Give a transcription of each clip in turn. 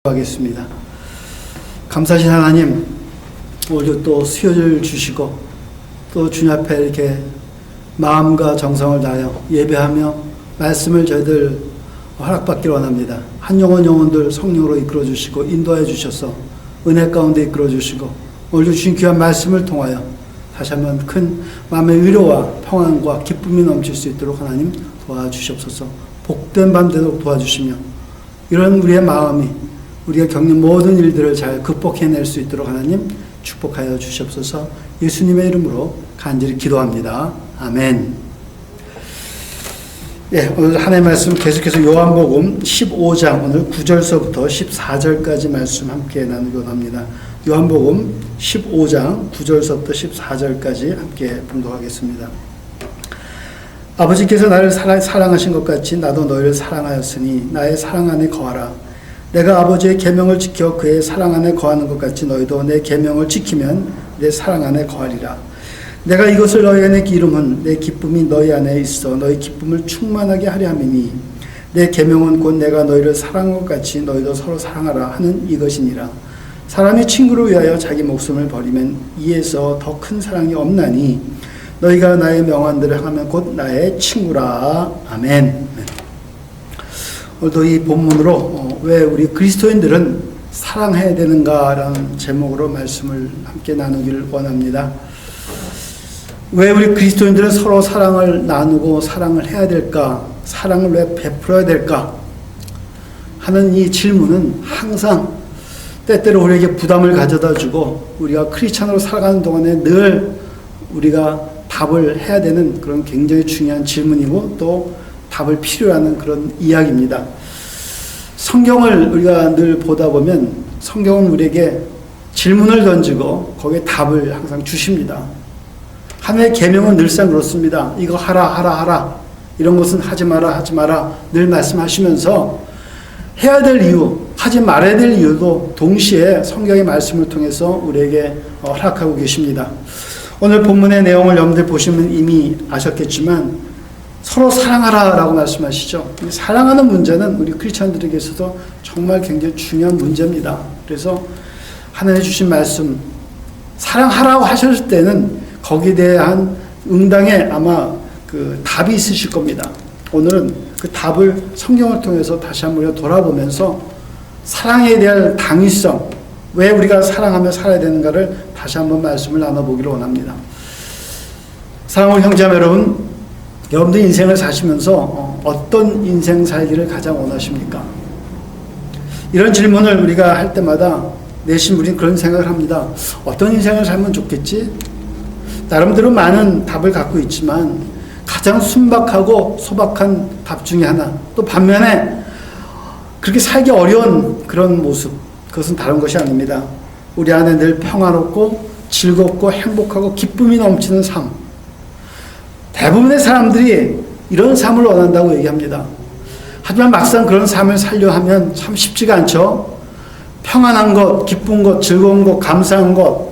하겠습니다. 감사하신 하나님, 오늘 또 수요를 주시고 또 주님 앞에 이렇게 마음과 정성을 다하여 예배하며 말씀을 저희들 허락받기를 원합니다. 한 영혼들 성령으로 이끌어 주시고 인도하여 주셔서 은혜 가운데 이끌어 주시고 오늘 주신 귀한 말씀을 통하여 다시 한번 큰 마음의 위로와 평안과 기쁨이 넘칠 수 있도록 하나님 도와주시옵소서. 복된 밤 되도록 도와주시며 이런 우리의 마음이 우리가 겪는 모든 일들을 잘 극복해낼 수 있도록 하나님 축복하여 주시옵소서. 예수님의 이름으로 간절히 기도합니다. 아멘. 오늘 하나님의 말씀 계속해서 요한복음 15장 오늘 9절서부터 14절까지 말씀 함께 나누기로 합니다. 요한복음 15장 9절서부터 14절까지 함께 봉독하겠습니다. 아버지께서 나를 사랑하신 것 같이 나도 너희를 사랑하였으니 나의 사랑 안에 거하라. 내가 아버지의 계명을 지켜 그의 사랑 안에 거하는 것 같이 너희도 내 계명을 지키면 내 사랑 안에 거하리라. 내가 이것을 너희 안에 이름은 내 기쁨이 너희 안에 있어 너희 기쁨을 충만하게 하려 함이니 내 계명은 곧 내가 너희를 사랑한 것 같이 너희도 서로 사랑하라 하는 이것이니라. 사람이 친구를 위하여 자기 목숨을 버리면 이에서 더 큰 사랑이 없나니 너희가 나의 명한들을 행하면 곧 나의 친구라. 아멘. 오늘도 이 본문으로 왜 우리 그리스도인들은 사랑해야 되는가라는 제목으로 말씀을 함께 나누기를 원합니다. 왜 우리 그리스도인들은 서로 사랑을 나누고 사랑을 해야 될까? 사랑을 왜 베풀어야 될까? 하는 이 질문은 항상 때때로 우리에게 부담을 가져다 주고 우리가 크리스찬으로 살아가는 동안에 늘 우리가 답을 해야 되는 그런 굉장히 중요한 질문이고 또 답을 필요로 하는 그런 이야기입니다. 성경을 우리가 늘 보다 보면 성경은 우리에게 질문을 던지고 거기에 답을 항상 주십니다. 하나님의 계명은 늘상 그렇습니다. 이거 하라 이런 것은 하지 마라 늘 말씀하시면서 해야 될 이유, 하지 말아야 될 이유도 동시에 성경의 말씀을 통해서 우리에게 허락하고 계십니다. 오늘 본문의 내용을 여러분들 보시면 이미 아셨겠지만 서로 사랑하라라고 말씀하시죠. 사랑하는 문제는 우리 크리스천들에게 있어서 정말 굉장히 중요한 문제입니다. 그래서 하나님 주신 말씀 사랑하라고 하셨을 때는 거기에 대한 응당에 아마 그 답이 있으실 겁니다. 오늘은 그 답을 성경을 통해서 다시 한번 돌아보면서 사랑에 대한 당위성, 왜 우리가 사랑하며 살아야 되는가를 다시 한번 말씀을 나눠보기를 원합니다. 사랑하는 형제자매 여러분, 여러분들 인생을 사시면서 어떤 인생 살기를 가장 원하십니까? 이런 질문을 우리가 할 때마다 내심 우리는 그런 생각을 합니다. 어떤 인생을 살면 좋겠지? 나름대로 많은 답을 갖고 있지만 가장 순박하고 소박한 답 중에 하나, 또 반면에 그렇게 살기 어려운 그런 모습, 그것은 다른 것이 아닙니다. 우리 안에 늘 평화롭고 즐겁고 행복하고 기쁨이 넘치는 삶. 대부분의 사람들이 이런 삶을 원한다고 얘기합니다. 하지만 막상 그런 삶을 살려 하면 참 쉽지가 않죠. 평안한 것, 기쁜 것, 즐거운 것, 감사한 것,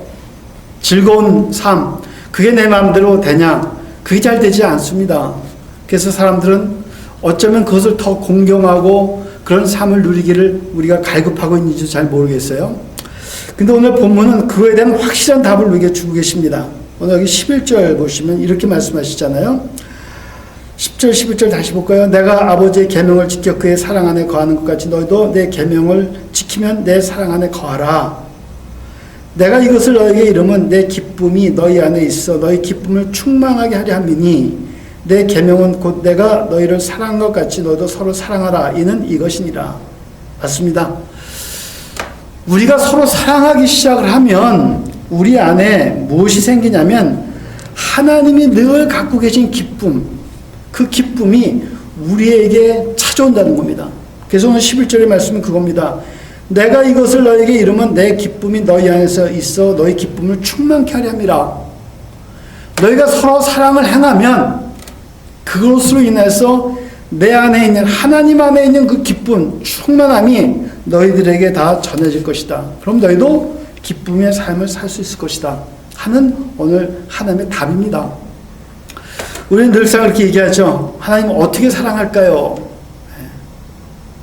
즐거운 삶, 그게 내 마음대로 되냐? 그게 잘 되지 않습니다. 그래서 사람들은 어쩌면 그것을 더 공경하고 그런 삶을 누리기를 우리가 갈급하고 있는지 잘 모르겠어요. 근데 오늘 본문은 그거에 대한 확실한 답을 우리에게 주고 계십니다. 오늘 여기 11절 보시면 이렇게 말씀하시잖아요. 10절 11절 다시 볼까요? 내가 아버지의 계명을 지켜 그의 사랑 안에 거하는 것 같이 너희도 내 계명을 지키면 내 사랑 안에 거하라. 내가 이것을 너희에게 이름은 내 기쁨이 너희 안에 있어 너희 기쁨을 충만하게 하려 함이니 내 계명은 곧 내가 너희를 사랑한 것 같이 너희도 서로 사랑하라. 이는 이것이니라. 맞습니다. 우리가 서로 사랑하기 시작을 하면 우리 안에 무엇이 생기냐면 하나님이 늘 갖고 계신 기쁨, 그 기쁨이 우리에게 찾아온다는 겁니다. 그래서 오늘 11절의 말씀은 그겁니다. 내가 이것을 너에게 이름은 내 기쁨이 너희 안에서 있어 너희 기쁨을 충만케 하려 함이라. 너희가 서로 사랑을 행하면 그것으로 인해서 내 안에 있는 하나님 안에 있는 그 기쁨, 충만함이 너희들에게 다 전해질 것이다. 그럼 너희도 기쁨의 삶을 살 수 있을 것이다 하는 오늘 하나님의 답입니다. 우리는 늘상 이렇게 얘기하죠. 하나님 어떻게 사랑할까요?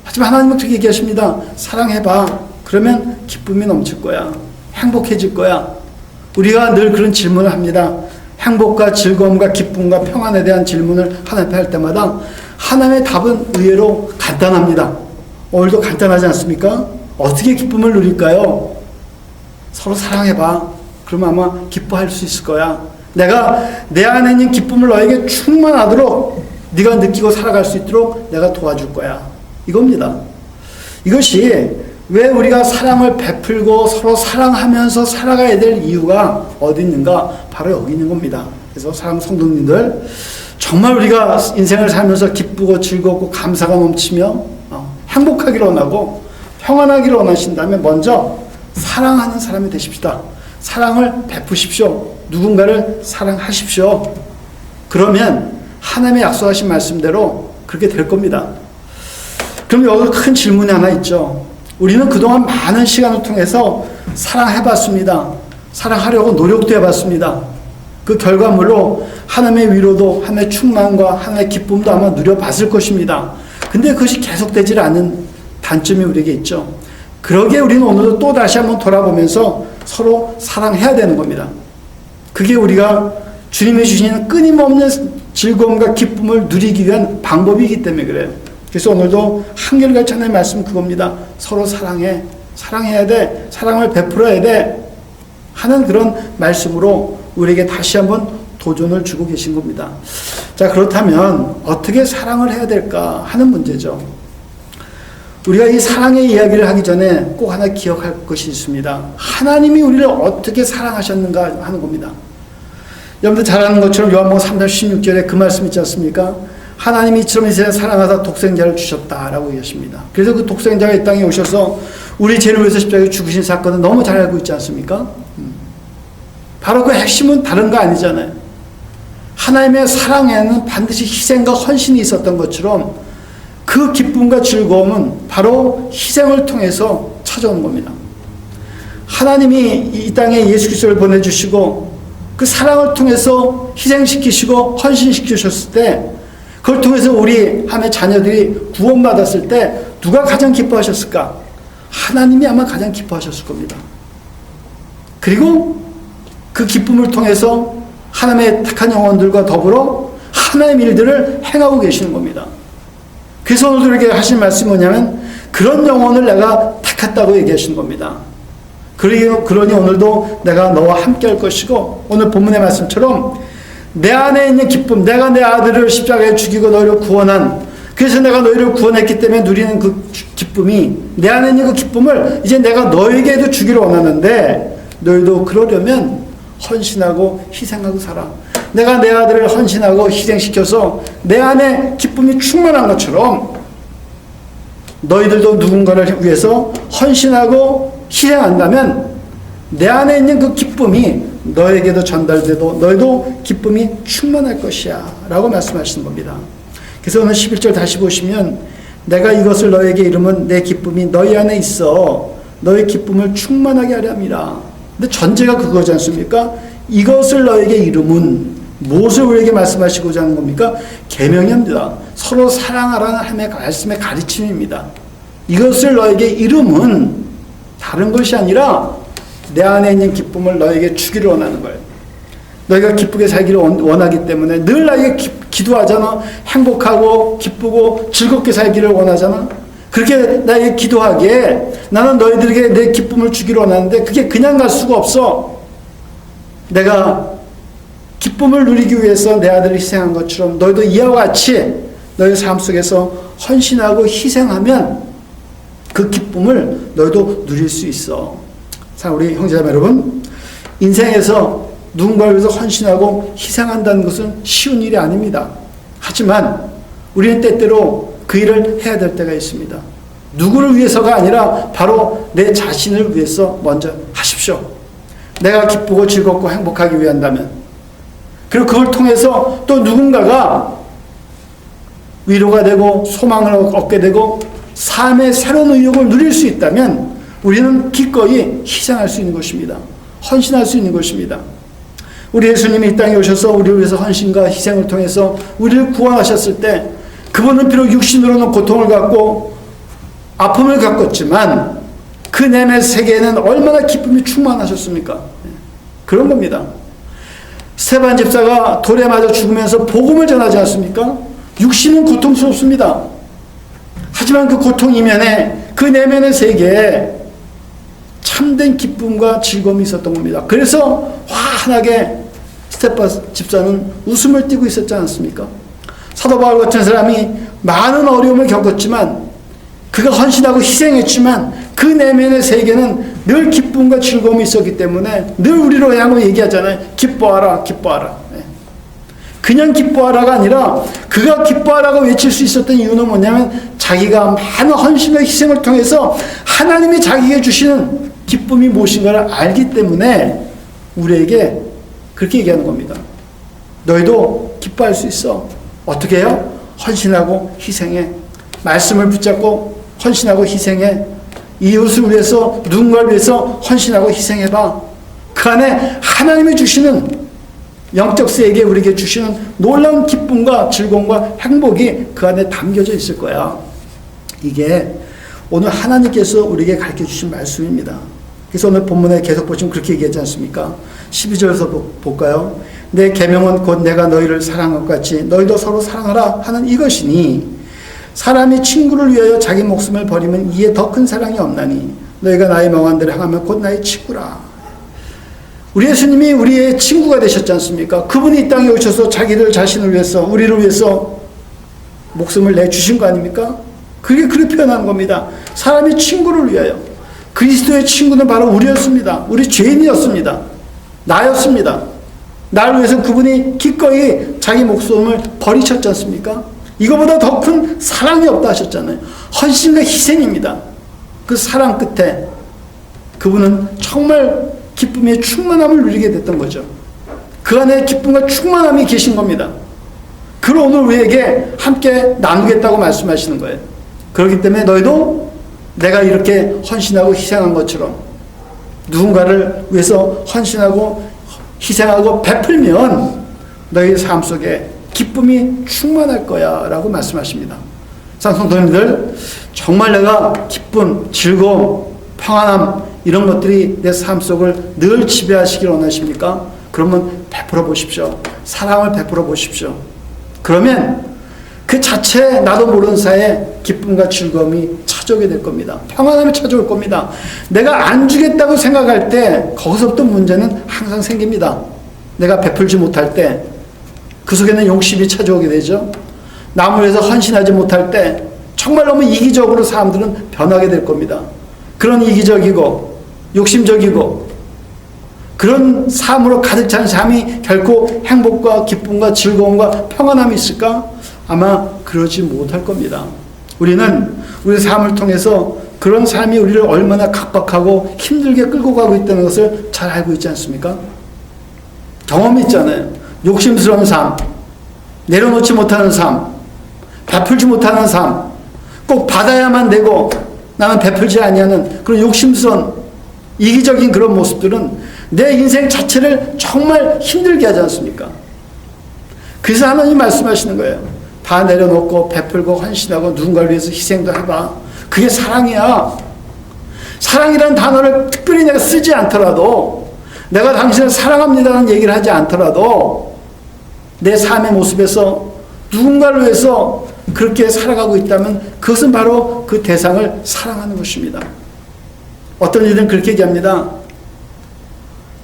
하지만 하나님은 어떻게 얘기하십니다. 사랑해봐. 그러면 기쁨이 넘칠 거야. 행복해질 거야. 우리가 늘 그런 질문을 합니다. 행복과 즐거움과 기쁨과 평안에 대한 질문을 하나님께 할 때마다 하나님의 답은 의외로 간단합니다. 오늘도 간단하지 않습니까? 어떻게 기쁨을 누릴까요? 서로 사랑해봐. 그러면 아마 기뻐할 수 있을 거야. 내가 내 안에 있는 기쁨을 너에게 충만하도록 네가 느끼고 살아갈 수 있도록 내가 도와줄 거야. 이겁니다. 이것이 왜 우리가 사랑을 베풀고 서로 사랑하면서 살아가야 될 이유가 어디 있는가? 바로 여기 있는 겁니다. 그래서 사랑하는 성도님들, 정말 우리가 인생을 살면서 기쁘고 즐겁고 감사가 넘치며 행복하기를 원하고 평안하기를 원하신다면 먼저 사랑하는 사람이 되십시다. 사랑을 베푸십시오. 누군가를 사랑하십시오. 그러면 하나님의 약속하신 말씀대로 그렇게 될 겁니다. 그럼 여기 큰 질문이 하나 있죠. 우리는 그동안 많은 시간을 통해서 사랑해봤습니다. 사랑하려고 노력도 해봤습니다. 그 결과물로 하나님의 위로도, 하나님의 충만과 하나님의 기쁨도 아마 누려봤을 것입니다. 근데 그것이 계속되지 않은 단점이 우리에게 있죠. 그러기에 우리는 오늘도 또 다시 한번 돌아보면서 서로 사랑해야 되는 겁니다. 그게 우리가 주님이 주시는 끊임없는 즐거움과 기쁨을 누리기 위한 방법이기 때문에 그래요. 그래서 오늘도 한결같이 하나님의 말씀 그겁니다. 서로 사랑해. 사랑해야 돼. 사랑을 베풀어야 돼. 하는 그런 말씀으로 우리에게 다시 한번 도전을 주고 계신 겁니다. 자, 그렇다면 어떻게 사랑을 해야 될까 하는 문제죠. 우리가 이 사랑의 이야기를 하기 전에 꼭 하나 기억할 것이 있습니다. 하나님이 우리를 어떻게 사랑하셨는가 하는 겁니다. 여러분들 잘 아는 것처럼 요한복음 3장 16절에 그 말씀 있지 않습니까? 하나님이 이처럼 이 세상을 사랑하사 독생자를 주셨다라고 얘기하십니다. 그래서 그 독생자가 이 땅에 오셔서 우리 죄를 위해서 십자가에 죽으신 사건은 너무 잘 알고 있지 않습니까? 바로 그 핵심은 다른 거 아니잖아요. 하나님의 사랑에는 반드시 희생과 헌신이 있었던 것처럼 그 기쁨과 즐거움은 바로 희생을 통해서 찾아오는 겁니다. 하나님이 이 땅에 예수 그리스도를 보내주시고 그 사랑을 통해서 희생시키시고 헌신시키셨을 때 그걸 통해서 우리 하나님의 자녀들이 구원받았을 때 누가 가장 기뻐하셨을까? 하나님이 아마 가장 기뻐하셨을 겁니다. 그리고 그 기쁨을 통해서 하나님의 택한 영혼들과 더불어 하나님의 일들을 행하고 계시는 겁니다. 그래서 오늘 우리에게 하신 말씀이 뭐냐면 그런 영혼을 내가 택했다고 얘기하시는 겁니다. 그러니 오늘도 내가 너와 함께 할 것이고 오늘 본문의 말씀처럼 내 안에 있는 기쁨, 내가 내 아들을 십자가에 죽이고 너희를 구원한, 그래서 내가 너희를 구원했기 때문에 누리는 그 기쁨이, 내 안에 있는 그 기쁨을 이제 내가 너에게도 주기를 원하는데 너희도 그러려면 헌신하고 희생하고 살아. 내가 내 아들을 헌신하고 희생시켜서 내 안에 기쁨이 충만한 것처럼 너희들도 누군가를 위해서 헌신하고 희생한다면 내 안에 있는 그 기쁨이 너에게도 전달돼도 너희도 기쁨이 충만할 것이야 라고 말씀하시는 겁니다. 그래서 오늘 11절 다시 보시면 내가 이것을 너에게 이루면 내 기쁨이 너희 안에 있어 너희 기쁨을 충만하게 하려 함이라. 근데 전제가 그거지 않습니까? 이것을 너에게 이루면 무엇을 우리에게 말씀하시고자 하는 겁니까? 계명입니다. 서로 사랑하라는 하나님의 말씀의 가르침입니다. 이것을 너에게 이루면 다른 것이 아니라 내 안에 있는 기쁨을 너에게 주기를 원하는 거예요. 너희가 기쁘게 살기를 원하기 때문에 늘 나에게 기도하잖아. 행복하고 기쁘고 즐겁게 살기를 원하잖아. 그렇게 나에게 기도하기에 나는 너희들에게 내 기쁨을 주기를 원하는데 그게 그냥 갈 수가 없어. 내가 기쁨을 누리기 위해서 내 아들을 희생한 것처럼 너희도 이와 같이 너희 삶 속에서 헌신하고 희생하면 그 기쁨을 너희도 누릴 수 있어. 자, 우리 형제자매 여러분, 인생에서 누군가를 위해서 헌신하고 희생한다는 것은 쉬운 일이 아닙니다. 하지만 우리는 때때로 그 일을 해야 될 때가 있습니다. 누구를 위해서가 아니라 바로 내 자신을 위해서 먼저 하십시오. 내가 기쁘고 즐겁고 행복하기 위한다면, 그리고 그걸 통해서 또 누군가가 위로가 되고 소망을 얻게 되고 삶의 새로운 의욕을 누릴 수 있다면 우리는 기꺼이 희생할 수 있는 것입니다. 헌신할 수 있는 것입니다. 우리 예수님이 이 땅에 오셔서 우리를 위해서 헌신과 희생을 통해서 우리를 구원하셨을 때 그분은 비록 육신으로는 고통을 갖고 아픔을 겪었지만 그 내면의 세계에는 얼마나 기쁨이 충만하셨습니까? 그런 겁니다. 스데반 집사가 돌에 맞아 죽으면서 복음을 전하지 않습니까? 육신은 고통스럽습니다. 하지만 그 고통 이면에 그 내면의 세계에 참된 기쁨과 즐거움이 있었던 겁니다. 그래서 환하게 스데반 집사는 웃음을 띠고 있었지 않습니까? 사도 바울 같은 사람이 많은 어려움을 겪었지만 그가 헌신하고 희생했지만 그 내면의 세계는 늘 기쁨과 즐거움이 있었기 때문에 늘 우리로 향하여 얘기하잖아요. 기뻐하라, 기뻐하라. 그냥 기뻐하라가 아니라 그가 기뻐하라고 외칠 수 있었던 이유는 뭐냐면 자기가 많은 헌신과 희생을 통해서 하나님이 자기에게 주시는 기쁨이 무엇인가를 알기 때문에 우리에게 그렇게 얘기하는 겁니다. 너희도 기뻐할 수 있어. 어떻게 해요? 헌신하고 희생해. 말씀을 붙잡고 헌신하고 희생해. 이웃을 위해서 누군가를 위해서 헌신하고 희생해봐. 그 안에 하나님이 주시는 영적 세계에 우리에게 주시는 놀라운 기쁨과 즐거움과 행복이 그 안에 담겨져 있을 거야. 이게 오늘 하나님께서 우리에게 가르쳐 주신 말씀입니다. 그래서 오늘 본문에 계속 보시면 그렇게 얘기하지 않습니까? 12절에서 볼까요? 내 계명은 곧 내가 너희를 사랑한 것 같이 너희도 서로 사랑하라 하는 이것이니 사람이 친구를 위하여 자기 목숨을 버리면 이에 더 큰 사랑이 없나니 너희가 나의 명한 대로 행하면 곧 나의 친구라. 우리 예수님이 우리의 친구가 되셨지 않습니까? 그분이 이 땅에 오셔서 자기들 자신을 위해서 우리를 위해서 목숨을 내주신 거 아닙니까? 그게 그렇게 표현하는 겁니다. 사람이 친구를 위하여. 그리스도의 친구는 바로 우리였습니다. 우리 죄인이었습니다. 나였습니다. 나를 위해서 그분이 기꺼이 자기 목숨을 버리셨지 않습니까? 이거보다 더 큰 사랑이 없다 하셨잖아요. 헌신과 희생입니다. 그 사랑 끝에 그분은 정말 기쁨의 충만함을 누리게 됐던 거죠. 그 안에 기쁨과 충만함이 계신 겁니다. 그걸 오늘 우리에게 함께 나누겠다고 말씀하시는 거예요. 그렇기 때문에 너희도 내가 이렇게 헌신하고 희생한 것처럼 누군가를 위해서 헌신하고 희생하고 베풀면 너희 삶 속에 기쁨이 충만할 거야 라고 말씀하십니다. 성도님들, 정말 내가 기쁨, 즐거움, 평안함 이런 것들이 내 삶 속을 늘 지배하시길 원하십니까? 그러면 베풀어 보십시오. 사랑을 베풀어 보십시오. 그러면 그 자체 나도 모르는 사이에 기쁨과 즐거움이 찾아오게 될 겁니다. 평안함이 찾아올 겁니다. 내가 안 주겠다고 생각할 때 거기서부터 문제는 항상 생깁니다. 내가 베풀지 못할 때 그 속에는 욕심이 찾아오게 되죠. 남을 위해서 헌신하지 못할 때 정말 너무 이기적으로 사람들은 변하게 될 겁니다. 그런 이기적이고 욕심적이고 그런 삶으로 가득 찬 삶이 결코 행복과 기쁨과 즐거움과 평안함이 있을까? 아마 그러지 못할 겁니다. 우리는 우리 삶을 통해서 그런 삶이 우리를 얼마나 각박하고 힘들게 끌고 가고 있다는 것을 잘 알고 있지 않습니까? 경험이 있잖아요. 욕심스러운 삶, 내려놓지 못하는 삶, 베풀지 못하는 삶, 꼭 받아야만 되고 나는 베풀지 아니하는 그런 욕심스러운 이기적인 그런 모습들은 내 인생 자체를 정말 힘들게 하지 않습니까? 그래서 하나님 말씀하시는 거예요. 다 내려놓고 베풀고 헌신하고 누군가를 위해서 희생도 해봐. 그게 사랑이야. 사랑이라는 단어를 특별히 내가 쓰지 않더라도 내가 당신을 사랑합니다라는 얘기를 하지 않더라도 내 삶의 모습에서 누군가를 위해서 그렇게 살아가고 있다면 그것은 바로 그 대상을 사랑하는 것입니다. 어떤 이들은 그렇게 얘기합니다.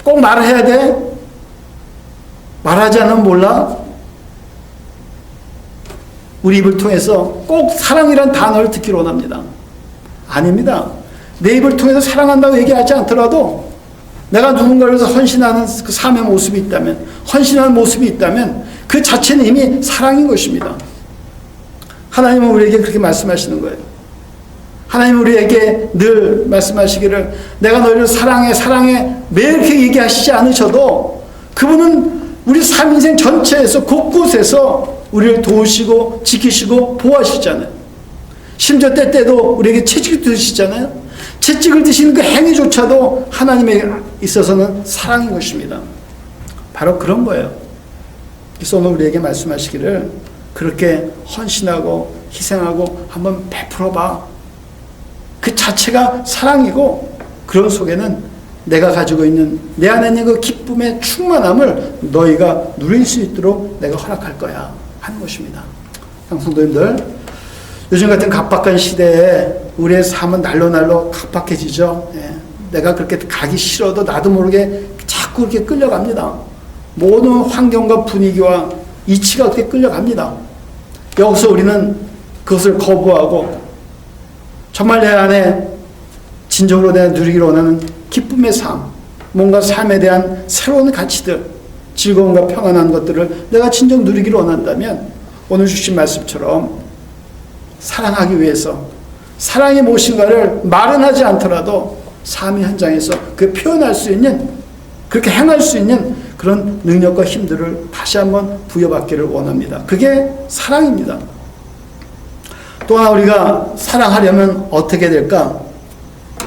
꼭 말을 해야 돼? 말하지 않으면 몰라? 우리 입을 통해서 꼭 사랑이란 단어를 듣기를 원합니다. 아닙니다. 내 입을 통해서 사랑한다고 얘기하지 않더라도 내가 누군가를 위해서 헌신하는 그 삶의 모습이 있다면, 헌신하는 모습이 있다면 그 자체는 이미 사랑인 것입니다. 하나님은 우리에게 그렇게 말씀하시는 거예요. 하나님은 우리에게 늘 말씀하시기를 내가 너희를 사랑해 사랑해 매일 이렇게 얘기하시지 않으셔도 그분은 우리 삶 인생 전체에서 곳곳에서 우리를 도우시고 지키시고 보호하시잖아요. 심지어 때때도 우리에게 채찍을 드시잖아요. 채찍을 드시는 그 행위조차도 하나님에 있어서는 사랑인 것입니다. 바로 그런 거예요. 그래서 오늘 우리에게 말씀하시기를 그렇게 헌신하고 희생하고 한번 베풀어봐. 그 자체가 사랑이고, 그런 속에는 내가 가지고 있는 내 안에 있는 그 기쁨의 충만함을 너희가 누릴 수 있도록 내가 허락할 거야 하는 것입니다. 성도님들, 요즘 같은 각박한 시대에 우리의 삶은 날로 각박해지죠. 내가 그렇게 가기 싫어도 나도 모르게 자꾸 그렇게 끌려갑니다. 모든 환경과 분위기와 이치가 그렇게 끌려갑니다. 여기서 우리는 그것을 거부하고 정말 내 안에 진정으로 내가 누리기를 원하는 기쁨의 삶, 뭔가 삶에 대한 새로운 가치들, 즐거움과 평안한 것들을 내가 진정 누리기를 원한다면 오늘 주신 말씀처럼 사랑하기 위해서 사랑이 무엇인가를 말은 하지 않더라도 삶의 현장에서 그 표현할 수 있는, 그렇게 행할 수 있는 그런 능력과 힘들을 다시 한번 부여받기를 원합니다. 그게 사랑입니다. 또 하나 우리가 사랑하려면 어떻게 될까?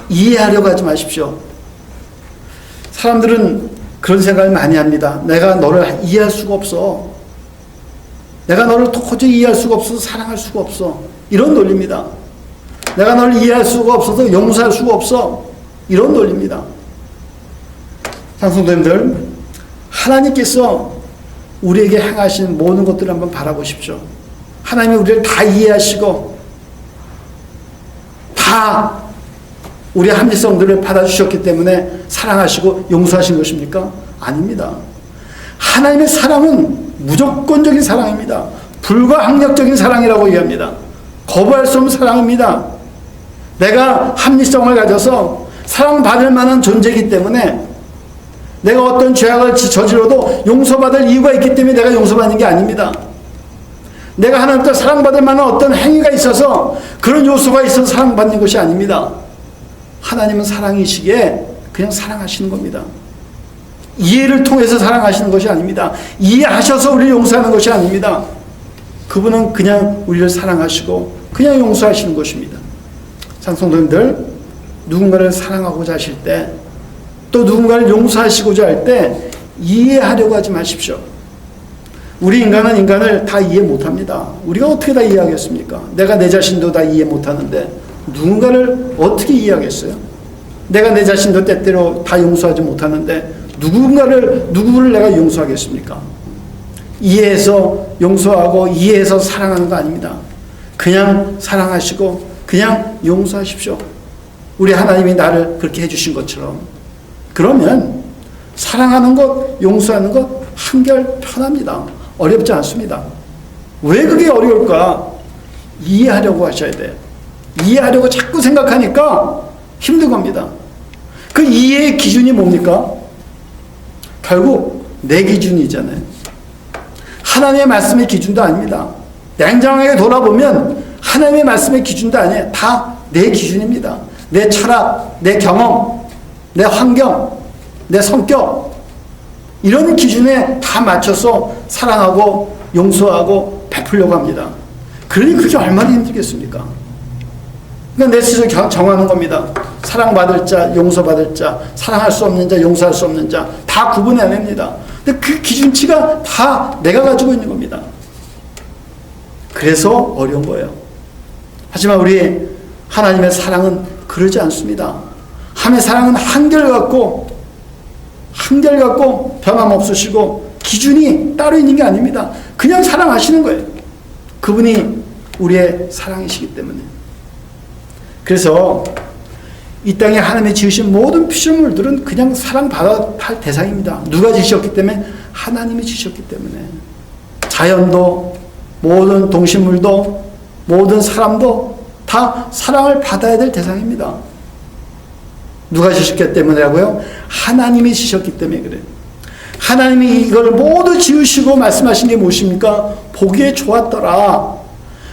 이해하려고 하지 마십시오. 사람들은 그런 생각을 많이 합니다. 내가 너를 이해할 수가 없어. 내가 너를 도저히 이해할 수가 없어서 사랑할 수가 없어. 이런 논리입니다. 내가 너를 이해할 수가 없어서 용서할 수가 없어. 이런 논리입니다. 성도님들, 하나님께서 우리에게 행하신 모든 것들을 한번 바라보십시오. 하나님이 우리를 다 이해하시고 다 우리의 합리성들을 받아주셨기 때문에 사랑하시고 용서하신 것입니까? 아닙니다. 하나님의 사랑은 무조건적인 사랑입니다. 불가항력적인 사랑이라고 얘기합니다. 거부할 수 없는 사랑입니다. 내가 합리성을 가져서 사랑받을 만한 존재이기 때문에 내가 어떤 죄악을 저질러도 용서받을 이유가 있기 때문에 내가 용서받는 게 아닙니다. 내가 하나님께 사랑받을 만한 어떤 행위가 있어서 그런 요소가 있어서 사랑받는 것이 아닙니다. 하나님은 사랑이시기에 그냥 사랑하시는 겁니다. 이해를 통해서 사랑하시는 것이 아닙니다. 이해하셔서 우리를 용서하는 것이 아닙니다. 그분은 그냥 우리를 사랑하시고 그냥 용서하시는 것입니다. 성도님들, 누군가를 사랑하고자 하실 때, 또 누군가를 용서하시고자 할 때 이해하려고 하지 마십시오. 우리 인간은 인간을 다 이해 못합니다. 우리가 어떻게 다 이해하겠습니까? 내가 내 자신도 다 이해 못하는데 누군가를 어떻게 이해하겠어요? 내가 내 자신도 때때로 다 용서하지 못하는데 누구를 내가 용서하겠습니까? 이해해서 용서하고 이해해서 사랑하는 거 아닙니다. 그냥 사랑하시고 그냥 용서하십시오. 우리 하나님이 나를 그렇게 해주신 것처럼. 그러면 사랑하는 것, 용서하는 것 한결 편합니다. 어렵지 않습니다. 왜 그게 어려울까? 이해하려고 하셔야 돼요. 이해하려고 자꾸 생각하니까 힘든 겁니다. 그 이해의 기준이 뭡니까? 결국 내 기준이잖아요. 하나님의 말씀의 기준도 아닙니다. 냉정하게 돌아보면 하나님의 말씀의 기준도 아니에요. 다 내 기준입니다. 내 철학, 내 경험, 내 환경, 내 성격, 이런 기준에 다 맞춰서 사랑하고 용서하고 베풀려고 합니다. 그러니 그게 얼마나 힘들겠습니까? 그러니까 내 스스로 정하는 겁니다. 사랑받을 자, 용서받을 자, 사랑할 수 없는 자, 용서할 수 없는 자, 다 구분해냅니다. 근데 그 기준치가 다 내가 가지고 있는 겁니다. 그래서 어려운 거예요. 하지만 우리 하나님의 사랑은 그러지 않습니다. 하나님의 사랑은 한결같고 변함없으시고 기준이 따로 있는 게 아닙니다. 그냥 사랑하시는 거예요. 그분이 우리의 사랑이시기 때문에. 그래서 이 땅에 하나님이 지으신 모든 피조물들은 그냥 사랑받아야 할 대상입니다. 누가 지으셨기 때문에? 하나님이 지으셨기 때문에. 자연도, 모든 동식물도, 모든 사람도 다 사랑을 받아야 될 대상입니다. 누가 지으셨기 때문이라고요? 하나님이 지으셨기 때문에 그래요. 하나님이 이걸 모두 지으시고 말씀하신 게 무엇입니까? 보기에 좋았더라.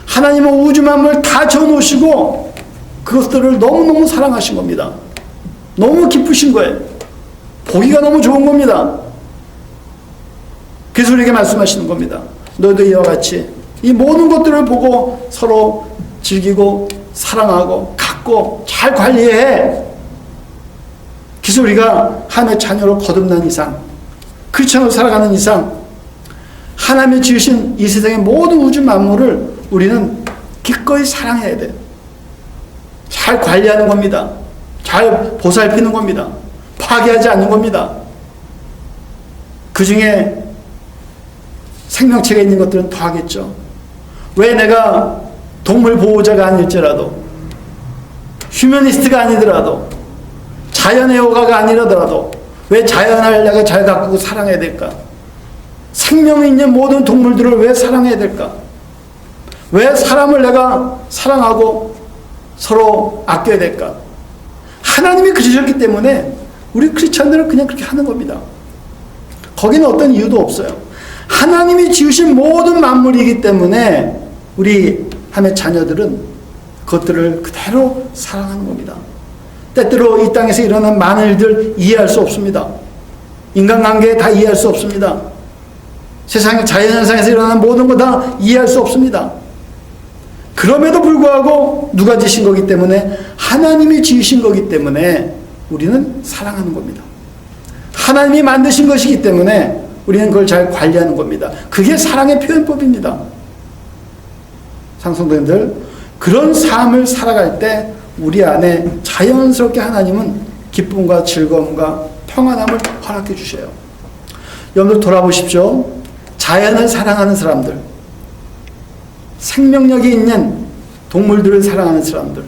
하나님은 우주 만물을 다 지어놓으시고 그것들을 너무너무 사랑하신 겁니다. 너무 기쁘신 거예요. 보기가 너무 좋은 겁니다. 그래서 우리에게 말씀하시는 겁니다. 너희도 이와 같이 이 모든 것들을 보고 서로 즐기고 사랑하고 갖고 잘 관리해. 그래서 우리가 하나님의 자녀로 거듭난 이상, 크리스천으로 살아가는 이상 하나님이 지으신 이 세상의 모든 우주 만물을 우리는 기꺼이 사랑해야 돼요. 잘 관리하는 겁니다. 잘 보살피는 겁니다. 파괴하지 않는 겁니다. 그 중에 생명체가 있는 것들은 더 하겠죠. 왜 내가 동물 보호자가 아닐지라도, 휴머니스트가 아니더라도, 자연애호가가 아니라더라도 왜 자연을 내가 잘 가꾸고 사랑해야 될까? 생명이 있는 모든 동물들을 왜 사랑해야 될까? 왜 사람을 내가 사랑하고 서로 아껴야 될까? 하나님이 그러셨기 때문에 우리 크리스찬들은 그냥 그렇게 하는 겁니다. 거기는 어떤 이유도 없어요. 하나님이 지으신 모든 만물이기 때문에 우리 하나님의 자녀들은 그것들을 그대로 사랑하는 겁니다. 때때로 이 땅에서 일어나는 많은 일들 이해할 수 없습니다. 인간관계 다 이해할 수 없습니다. 세상의 자연현상에서 일어나는 모든 거 다 이해할 수 없습니다. 그럼에도 불구하고 누가 지으신 거기 때문에, 하나님이 지으신 거기 때문에 우리는 사랑하는 겁니다. 하나님이 만드신 것이기 때문에 우리는 그걸 잘 관리하는 겁니다. 그게 사랑의 표현법입니다. 상성도님들, 그런 삶을 살아갈 때 우리 안에 자연스럽게 하나님은 기쁨과 즐거움과 평안함을 허락해 주셔요. 여러분들 돌아보십시오. 자연을 사랑하는 사람들, 생명력이 있는 동물들을 사랑하는 사람들,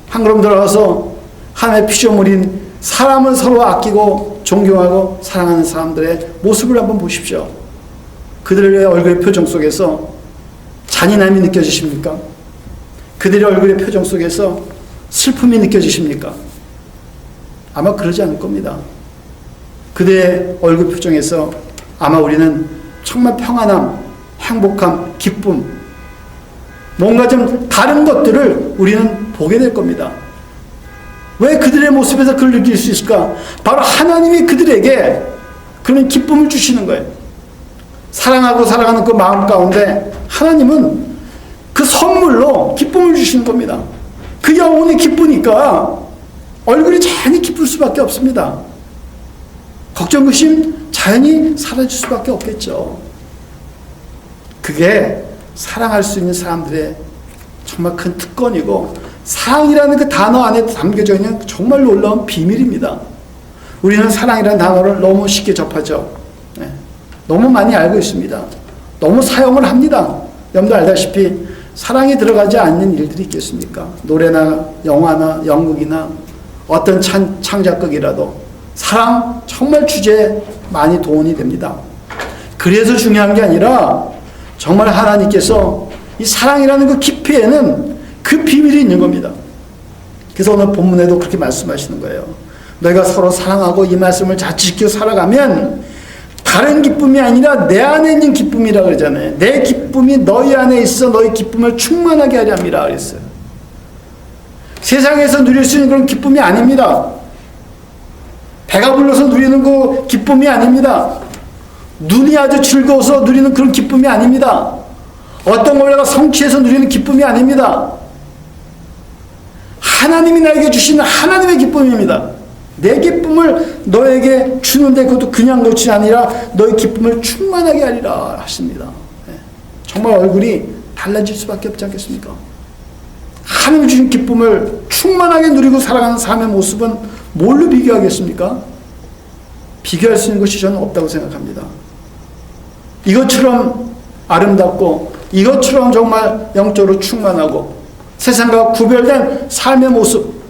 한 걸음 들어가서 하나님의 피조물인 사람을 서로 아끼고 존경하고 사랑하는 사람들의 모습을 한번 보십시오. 그들의 얼굴의 표정 속에서 잔인함이 느껴지십니까? 그들의 얼굴의 표정 속에서 슬픔이 느껴지십니까? 아마 그러지 않을 겁니다. 그들의 얼굴 표정에서 아마 우리는 정말 평안함, 행복함, 기쁨, 뭔가 좀 다른 것들을 우리는 보게 될 겁니다. 왜 그들의 모습에서 그걸 느낄 수 있을까? 바로 하나님이 그들에게 그런 기쁨을 주시는 거예요. 사랑하고 사랑하는 그 마음 가운데 하나님은 그 선물로 기쁨을 주시는 겁니다. 그 영혼이 기쁘니까 얼굴이 자연히 기쁠 수밖에 없습니다. 걱정, 의심 자연히 사라질 수밖에 없겠죠. 그게 사랑할 수 있는 사람들의 정말 큰 특권이고, 사랑이라는 그 단어 안에 담겨져 있는 정말 놀라운 비밀입니다. 우리는 사랑이라는 단어를 너무 쉽게 접하죠. 너무 많이 알고 있습니다. 너무 사용을 합니다. 여러분도 알다시피 사랑이 들어가지 않는 일들이 있겠습니까? 노래나 영화나 연극이나 어떤 창작극이라도 사랑 정말 주제에 많이 동원이 됩니다. 그래서 중요한 게 아니라 정말 하나님께서 이 사랑이라는 그 깊이에는 그 비밀이 있는 겁니다. 그래서 오늘 본문에도 그렇게 말씀하시는 거예요. 너희가 서로 사랑하고 이 말씀을 잘 지켜 살아가면 다른 기쁨이 아니라 내 안에 있는 기쁨이라 그러잖아요. 내 기쁨이 너희 안에 있어 너희 기쁨을 충만하게 하려 함이라 그랬어요. 세상에서 누릴 수 있는 그런 기쁨이 아닙니다. 배가 불러서 누리는 그 기쁨이 아닙니다. 눈이 아주 즐거워서 누리는 그런 기쁨이 아닙니다. 어떤 걸 내가 성취해서 누리는 기쁨이 아닙니다. 하나님이 나에게 주시는 하나님의 기쁨입니다. 내 기쁨을 너에게 주는데 그것도 그냥 것이 아니라 너의 기쁨을 충만하게 하리라 하십니다. 정말 얼굴이 달라질 수밖에 없지 않겠습니까? 하나님이 주신 기쁨을 충만하게 누리고 살아가는 삶의 모습은 뭘로 비교하겠습니까? 비교할 수 있는 것이 저는 없다고 생각합니다. 이것처럼 아름답고 이것처럼 정말 영적으로 충만하고 세상과 구별된 삶의 모습,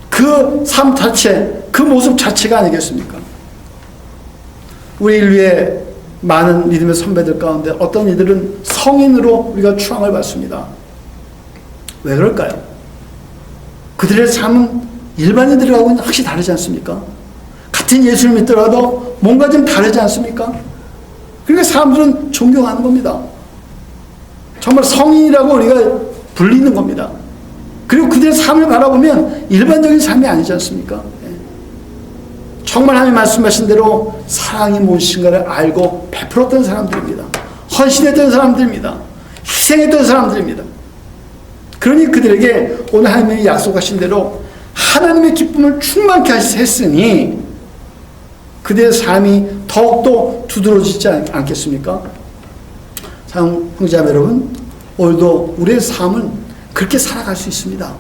그 삶 자체, 그 모습 자체가 아니겠습니까? 우리 인류의 많은 믿음의 선배들 가운데 어떤 이들은 성인으로 우리가 추앙을 받습니다. 왜 그럴까요? 그들의 삶은 일반인들하고는 확실히 다르지 않습니까? 같은 예수를 믿더라도 뭔가 좀 다르지 않습니까? 그러니까 사람들은 존경하는 겁니다. 정말 성인이라고 우리가 불리는 겁니다. 그리고 그들의 삶을 바라보면 일반적인 삶이 아니지 않습니까? 정말 하나님 말씀하신 대로 사랑이 무엇인가를 알고 베풀었던 사람들입니다. 헌신했던 사람들입니다. 희생했던 사람들입니다. 그러니 그들에게 오늘 하나님이 약속하신 대로 하나님의 기쁨을 충만케 했으니 그들의 삶이 더욱더 두드러지지 않겠습니까? 사랑 형제자매 여러분, 오늘도 우리의 삶은 그렇게 살아갈 수 있습니다.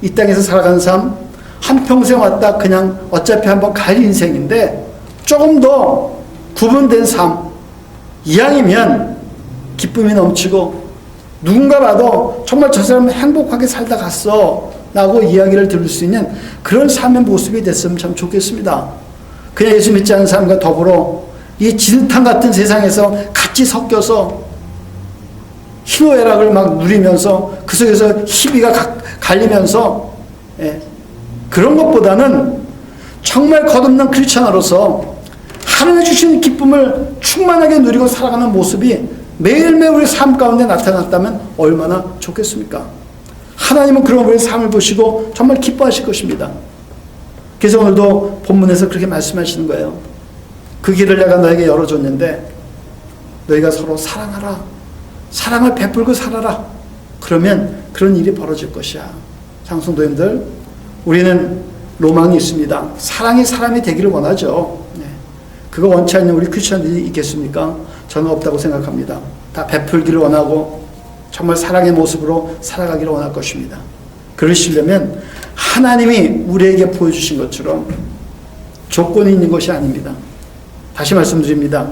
이 땅에서 살아가는 삶, 한평생 왔다 그냥 어차피 한번 갈 인생인데 조금 더 구분된 삶, 이왕이면 기쁨이 넘치고 누군가 봐도 정말 저 사람은 행복하게 살다 갔어 라고 이야기를 들을 수 있는 그런 삶의 모습이 됐으면 참 좋겠습니다. 그냥 예수 믿지 않는 사람과 더불어 이 진흙탕 같은 세상에서 같이 섞여서 희노애락을 막 누리면서 그 속에서 희비가 갈리면서 그런 것보다는 정말 거듭난 크리스찬으로서 하나님이 주신 기쁨을 충만하게 누리고 살아가는 모습이 매일매일 우리 삶 가운데 나타났다면 얼마나 좋겠습니까? 하나님은 그런 우리의 삶을 보시고 정말 기뻐하실 것입니다. 그래서 오늘도 본문에서 그렇게 말씀하시는 거예요. 그 길을 내가 너에게 열어줬는데 너희가 서로 사랑하라. 사랑을 베풀고 살아라. 그러면 그런 일이 벌어질 것이야. 장성도님들, 우리는 로망이 있습니다. 사랑이 사람이 되기를 원하죠. 그거 원치 않는 우리 크리스천들이 있겠습니까? 저는 없다고 생각합니다. 다 베풀기를 원하고 정말 사랑의 모습으로 살아가기를 원할 것입니다. 그러시려면 하나님이 우리에게 보여주신 것처럼 조건이 있는 것이 아닙니다. 다시 말씀드립니다.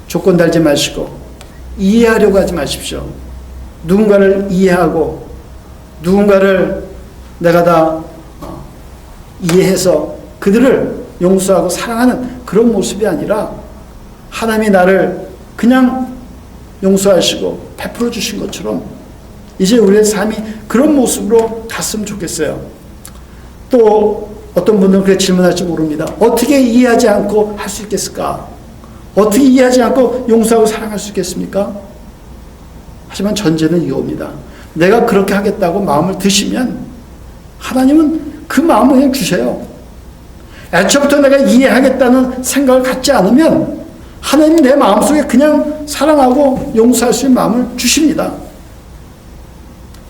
조건 달지 마시고 이해하려고 하지 마십시오. 누군가를 이해하고 누군가를 내가 다 이해해서 그들을 용서하고 사랑하는 그런 모습이 아니라 하나님이 나를 그냥 용서하시고 베풀어 주신 것처럼 이제 우리의 삶이 그런 모습으로 갔으면 좋겠어요. 또 어떤 분들은 그렇게 질문할지 모릅니다. 어떻게 이해하지 않고 할 수 있겠을까? 어떻게 이해하지 않고 용서하고 사랑할 수 있겠습니까? 하지만 전제는 이겁니다. 내가 그렇게 하겠다고 마음을 드시면 하나님은 그 마음을 그냥 주세요. 애초부터 내가 이해하겠다는 생각을 갖지 않으면 하나님 내 마음속에 그냥 사랑하고 용서할 수 있는 마음을 주십니다.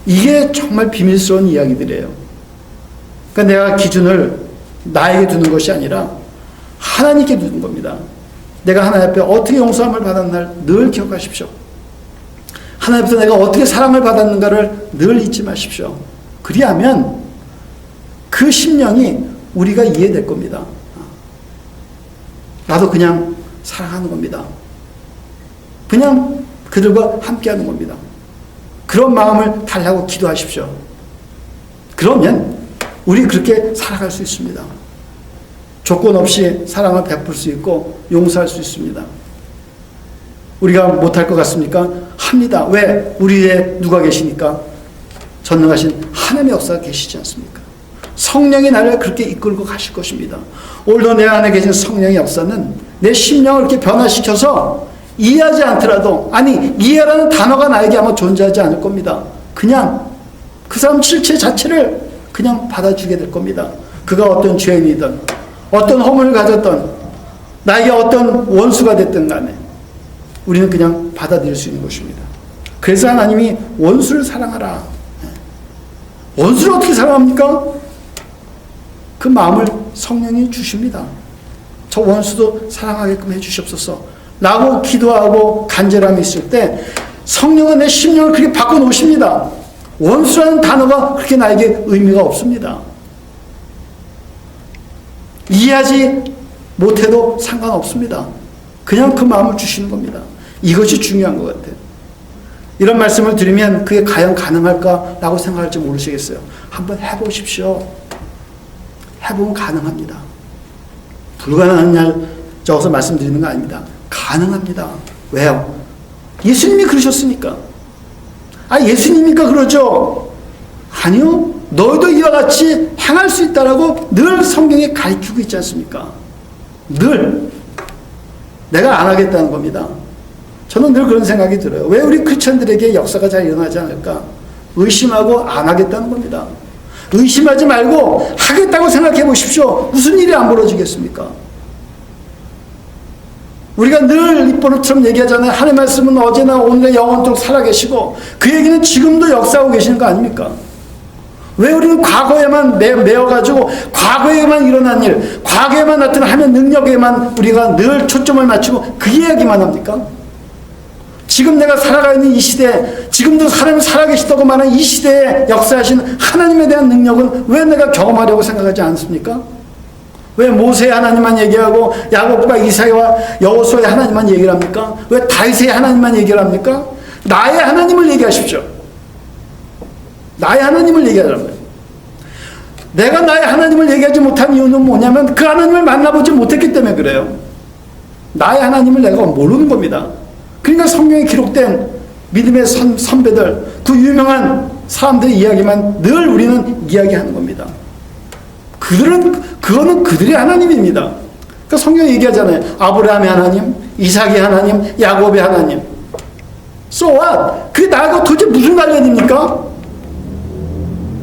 이게 정말 비밀스러운 이야기들이에요. 그러니까 내가 기준을 나에게 두는 것이 아니라 하나님께 두는 겁니다. 내가 하나님 앞에 어떻게 용서함을 받았나를 늘 기억하십시오. 하나님 앞에서 내가 어떻게 사랑을 받았는가를 늘 잊지 마십시오. 그리하면 그 심령이 우리가 이해될 겁니다. 나도 그냥 사랑하는 겁니다. 그냥 그들과 함께하는 겁니다. 그런 마음을 달라고 기도하십시오. 그러면 우리 그렇게 살아갈 수 있습니다. 조건 없이 사랑을 베풀 수 있고 용서할 수 있습니다. 우리가 못할 것 같습니까? 합니다. 왜? 우리에 누가 계시니까? 전능하신 하나님의 역사가 계시지 않습니까? 성령이 나를 그렇게 이끌고 가실 것입니다. 오늘도 내 안에 계신 성령의 역사는 내 심령을 이렇게 변화시켜서 이해하지 않더라도, 아니 이해라는 단어가 나에게 아마 존재하지 않을 겁니다. 그냥 그 사람 실체 자체를 그냥 받아주게 될 겁니다. 그가 어떤 죄인이든 어떤 허물을 가졌던 나에게 어떤 원수가 됐든 간에 우리는 그냥 받아들일 수 있는 것입니다. 그래서 하나님이 원수를 사랑하라. 원수를 어떻게 사랑합니까? 그 마음을 성령이 주십니다. 저 원수도 사랑하게끔 해주시옵소서 라고 기도하고 간절함이 있을 때 성령은 내 심령을 그렇게 바꿔놓으십니다. 원수라는 단어가 그렇게 나에게 의미가 없습니다. 이해하지 못해도 상관없습니다. 그냥 그 마음을 주시는 겁니다. 이것이 중요한 것 같아요. 이런 말씀을 드리면 그게 과연 가능할까라고 생각할지 모르시겠어요. 한번 해보십시오. 해보면 가능합니다. 불가능한 날 적어서 말씀드리는 거 아닙니다. 가능합니다. 왜요? 예수님이 그러셨으니까. 아, 예수님이니까 그러죠? 아니요. 너희도 이와 같이 행할 수 있다라고 늘 성경에 가르치고 있지 않습니까? 늘. 내가 안 하겠다는 겁니다. 저는 늘 그런 생각이 들어요. 왜 우리 크리스천들에게 역사가 잘 일어나지 않을까? 의심하고 안 하겠다는 겁니다. 의심하지 말고 하겠다고 생각해 보십시오. 무슨 일이 안 벌어지겠습니까? 우리가 늘 입버릇처럼 얘기하잖아요. 하나님의 말씀은 어제나 오늘의 영원토록 살아계시고 그 얘기는 지금도 역사하고 계시는 거 아닙니까? 왜 우리는 과거에만 매어가지고 과거에만 일어난 일, 과거에만 나타난 하나님의 능력에만 우리가 늘 초점을 맞추고 그 이야기만 합니까? 지금 내가 살아가 있는 이 시대에, 지금도 사람이 살아계시다고 말하는 이 시대에 역사하신 하나님에 대한 능력은 왜 내가 경험하려고 생각하지 않습니까? 왜 모세의 하나님만 얘기하고 야곱과 이사야와 여호수아의 하나님만 얘기를 합니까? 왜 다윗의 하나님만 얘기를 합니까? 나의 하나님을 얘기하십시오. 나의 하나님을 얘기하라는 거예요. 내가 나의 하나님을 얘기하지 못한 이유는 뭐냐면 그 하나님을 만나보지 못했기 때문에 그래요. 나의 하나님을 내가 모르는 겁니다. 그러니까 성경에 기록된 믿음의 선배들, 그 유명한 사람들의 이야기만 늘 우리는 이야기하는 겁니다. 그거는 그들의 하나님입니다. 그러니까 성경에 얘기하잖아요. 아브라함의 하나님, 이삭의 하나님, 야곱의 하나님. So what? 그게 나하고 도대체 무슨 관련입니까?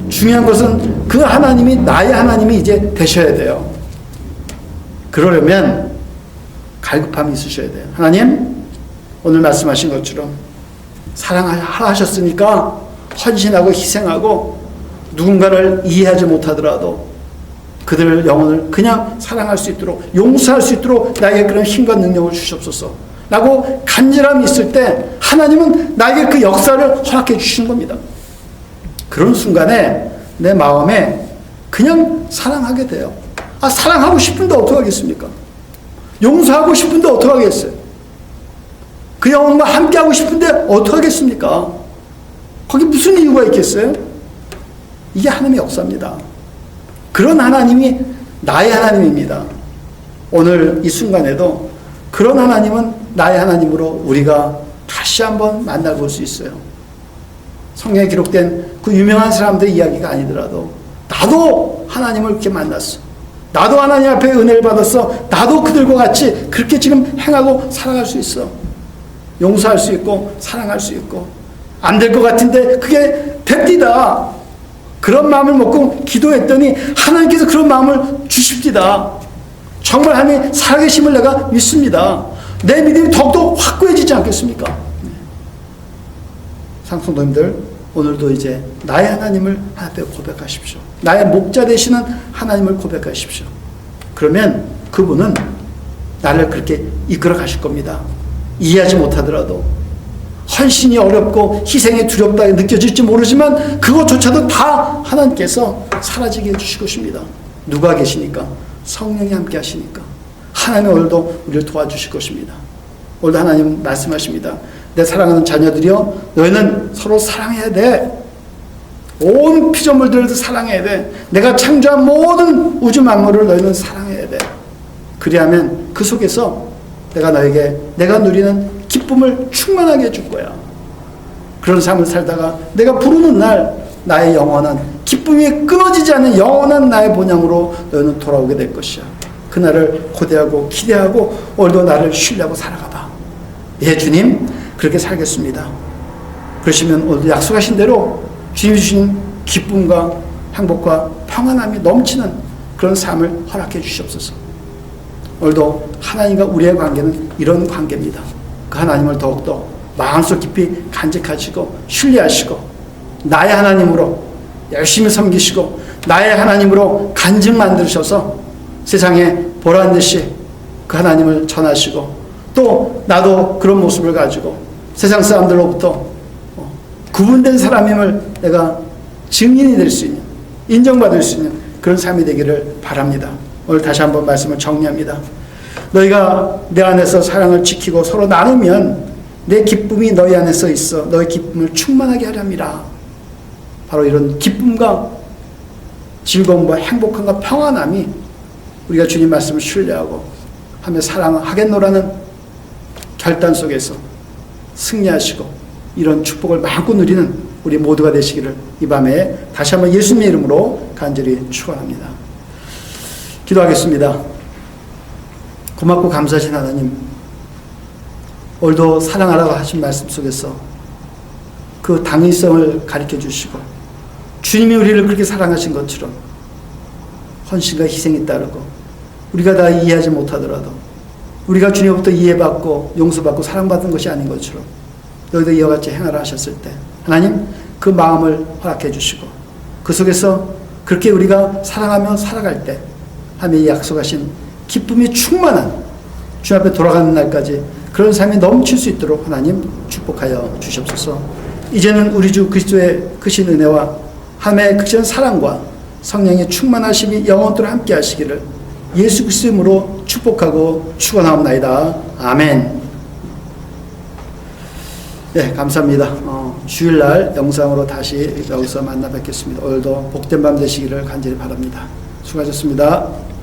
중요한 것은 그 하나님이 나의 하나님이 이제 되셔야 돼요. 그러려면 갈급함이 있으셔야 돼요. 하나님, 오늘 말씀하신 것처럼 사랑하셨으니까 헌신하고 희생하고 누군가를 이해하지 못하더라도 그들의 영혼을 그냥 사랑할 수 있도록, 용서할 수 있도록 나에게 그런 힘과 능력을 주시옵소서 라고 간절함이 있을 때 하나님은 나에게 그 역사를 허락해 주시는 겁니다. 그런 순간에 내 마음에 그냥 사랑하게 돼요. 사랑하고 싶은데 어떡하겠습니까? 용서하고 싶은데 어떡하겠어요? 그 영혼과 함께하고 싶은데 어떡하겠습니까? 거기 무슨 이유가 있겠어요? 이게 하나님의 역사입니다. 그런 하나님이 나의 하나님입니다. 오늘 이 순간에도 그런 하나님은 나의 하나님으로 우리가 다시 한번 만나볼 수 있어요. 성경에 기록된 그 유명한 사람들의 이야기가 아니더라도 나도 하나님을 그렇게 만났어. 나도 하나님 앞에 은혜를 받았어. 나도 그들과 같이 그렇게 지금 행하고 살아갈 수 있어. 용서할 수 있고 사랑할 수 있고 안 될 것 같은데 그게 됩디다. 그런 마음을 먹고 기도했더니 하나님께서 그런 마음을 주십디다. 정말 하나님의 살아계심을 내가 믿습니다. 내 믿음이 더욱더 확고해지지 않겠습니까? 상성도님들, 오늘도 이제 나의 하나님을 하나님께 고백하십시오. 나의 목자 되시는 하나님을 고백하십시오. 그러면 그분은 나를 그렇게 이끌어 가실 겁니다. 이해하지 못하더라도 헌신이 어렵고 희생이 두렵다 느껴질지 모르지만 그것조차도 다 하나님께서 사라지게 해주실 것입니다. 누가 계시니까? 성령이 함께 하시니까 하나님은 오늘도 우리를 도와주실 것입니다. 오늘도 하나님 말씀하십니다. 내 사랑하는 자녀들이여, 너희는 서로 사랑해야 돼. 온 피조물들도 사랑해야 돼. 내가 창조한 모든 우주 만물을 너희는 사랑해야 돼. 그리하면 그 속에서 내가 너에게 내가 누리는 기쁨을 충만하게 해줄 거야. 그런 삶을 살다가 내가 부르는 날 나의 영원한 기쁨이 끊어지지 않는 영원한 나의 본향으로 너희는 돌아오게 될 것이야. 그날을 고대하고 기대하고 오늘도 나를 신뢰하고 살아가봐. 예, 주님, 그렇게 살겠습니다. 그러시면 오늘도 약속하신 대로 주님이 주신 기쁨과 행복과 평안함이 넘치는 그런 삶을 허락해 주시옵소서. 오늘도 하나님과 우리의 관계는 이런 관계입니다. 그 하나님을 더욱더 마음속 깊이 간직하시고 신뢰하시고 나의 하나님으로 열심히 섬기시고 나의 하나님으로 간증 만드셔서 세상에 보란듯이 그 하나님을 전하시고 또 나도 그런 모습을 가지고 세상 사람들로부터 구분된 사람임을 내가 증인이 될 수 있는, 인정받을 수 있는 그런 삶이 되기를 바랍니다. 오늘 다시 한번 말씀을 정리합니다. 너희가 내 안에서 사랑을 지키고 서로 나누면 내 기쁨이 너희 안에서 있어 너희 기쁨을 충만하게 하려 함이라. 바로 이런 기쁨과 즐거움과 행복함과 평안함이 우리가 주님 말씀을 신뢰하고 하며 사랑하겠노라는 결단 속에서 승리하시고 이런 축복을 마음껏 누리는 우리 모두가 되시기를 이 밤에 다시 한번 예수님의 이름으로 간절히 축원합니다. 기도하겠습니다. 고맙고 감사하신 하나님, 오늘도 사랑하라고 하신 말씀 속에서 그 당위성을 가르쳐 주시고 주님이 우리를 그렇게 사랑하신 것처럼 헌신과 희생이 따르고 우리가 다 이해하지 못하더라도 우리가 주님으로부터 이해받고 용서받고 사랑받은 것이 아닌 것처럼 너희도 이와 같이 행하라 하셨을 때 하나님 그 마음을 허락해 주시고 그 속에서 그렇게 우리가 사랑하며 살아갈 때 하나님이 약속하신 기쁨이 충만한 주 앞에 돌아가는 날까지 그런 삶이 넘칠 수 있도록 하나님 축복하여 주시옵소서. 이제는 우리 주 그리스도의 크신 은혜와 하나님의 크신 사랑과 성령의 충만하심이 영원토록 함께 하시기를 예수 그리스도 이름으로 축복하고 축원하옵나이다. 아멘. 네, 감사합니다. 주일날 영상으로 다시 여기서 만나 뵙겠습니다. 오늘도 복된 밤 되시기를 간절히 바랍니다. 수고하셨습니다.